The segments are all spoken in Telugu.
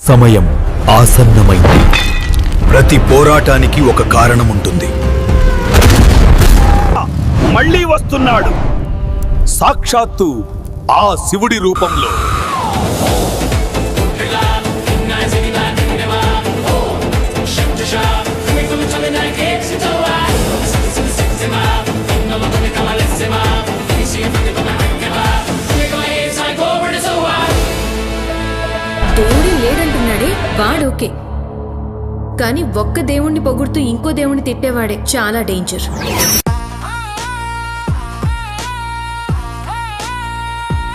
సమయం ఆసన్నమైంది. ప్రతి పోరాటానికి ఒక కారణం ఉంటుంది. మళ్ళీ వస్తున్నాడు, సాక్షాత్తు ఆ శివుడి రూపంలో. దేవుడే లేడంటున్నాడే వాడోకే, కానీ ఒక్క దేవుణ్ణి పొగుడుతూ ఇంకో దేవుణ్ణి తిట్టేవాడే చాలా డేంజర్.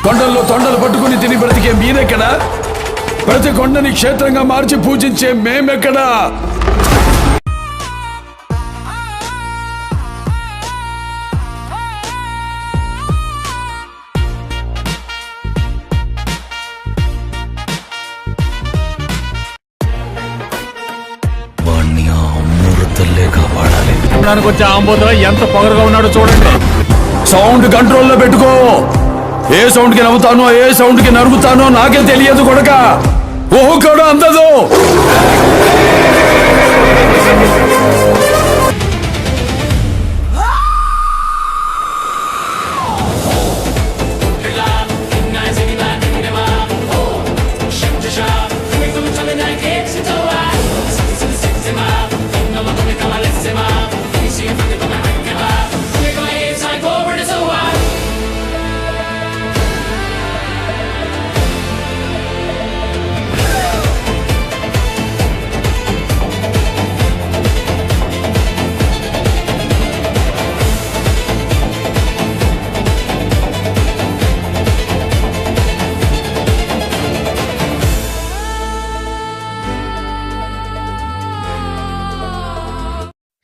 కొండల్లో తొండలు పట్టుకుని తిని బ్రతికే మీరెక్కడా? ప్రతి కొండని క్షేత్రంగా మార్చి పూజించే మేమెక్కడా? వాణ్ణి ఆ అమృతల్లే కాపాడాలి. వచ్చే ఆంబోతులో ఎంత పొగరుగా ఉన్నాడో చూడండి. సౌండ్ కంట్రోల్లో పెట్టుకో. ఏ సౌండ్ కి నవ్వుతానో ఏ సౌండ్ కి నరుగుతానో నాకే తెలియదు కొడక. ఓహో కూడా అందదు.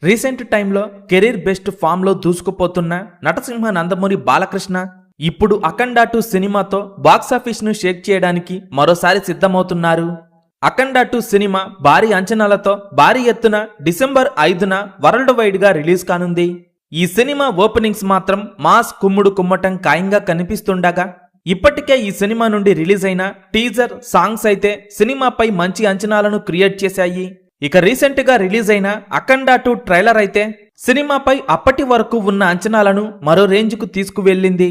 రీసెంట్ టైంలో కెరీర్ బెస్ట్ ఫామ్ లో దూసుకుపోతున్న నటసింహ నందమూరి బాలకృష్ణ ఇప్పుడు అఖండ 2 సినిమాతో బాక్సాఫీస్ ను షేక్ చేయడానికి మరోసారి సిద్ధమవుతున్నారు. అఖండ 2 సినిమా భారీ అంచనాలతో భారీ ఎత్తున డిసెంబర్ 5న వరల్డ్ వైడ్ గా రిలీజ్ కానుంది. ఈ సినిమా ఓపెనింగ్స్ మాత్రం మాస్ కుమ్ముడు కుమ్మటం ఖాయంగా కనిపిస్తుండగా ఇప్పటికే ఈ సినిమా నుండి రిలీజ్ అయిన టీజర్ సాంగ్స్ అయితే సినిమాపై మంచి అంచనాలను క్రియేట్ చేశాయి. ఇక రీసెంట్ గా రిలీజ్ అయిన అఖండ 2 ట్రైలర్ అయితే సినిమాపై అప్పటి వరకు ఉన్న అంచనాలను మరో రేంజ్ కు తీసుకువెళ్ళింది.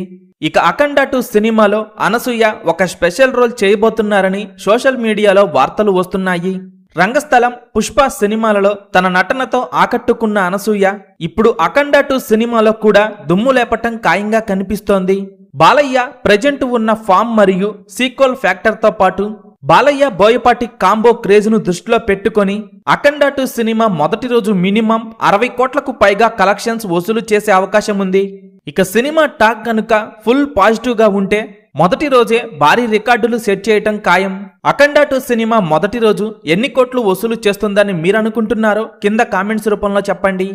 ఇక అఖండ 2 సినిమాలో అనసూయ ఒక స్పెషల్ రోల్ చేయబోతున్నారని సోషల్ మీడియాలో వార్తలు వస్తున్నాయి. రంగస్థలం, పుష్ప సినిమాలలో తన నటనతో ఆకట్టుకున్న అనసూయ ఇప్పుడు అఖండ 2 సినిమాలో కూడా దుమ్ము లేపటం ఖాయంగా కనిపిస్తోంది. బాలయ్య ప్రెజెంట్ ఉన్న ఫామ్ మరియు సీక్వెల్ ఫ్యాక్టర్ తో పాటు బాలయ్య బోయపాటి కాంబో క్రేజ్ ను దృష్టిలో పెట్టుకొని అఖండ 2 సినిమా మొదటి రోజు మినిమం 60 కోట్లకు పైగా కలెక్షన్స్ వసూలు చేసే అవకాశం ఉంది. ఇక సినిమా టాక్ కనుక ఫుల్ పాజిటివ్ గా ఉంటే మొదటి రోజే భారీ రికార్డులు సెట్ చేయటం ఖాయం. అఖండ 2 సినిమా మొదటి రోజు ఎన్ని కోట్లు వసూలు చేస్తుందని మీరు అనుకుంటున్నారో కింద కామెంట్స్ రూపంలో చెప్పండి.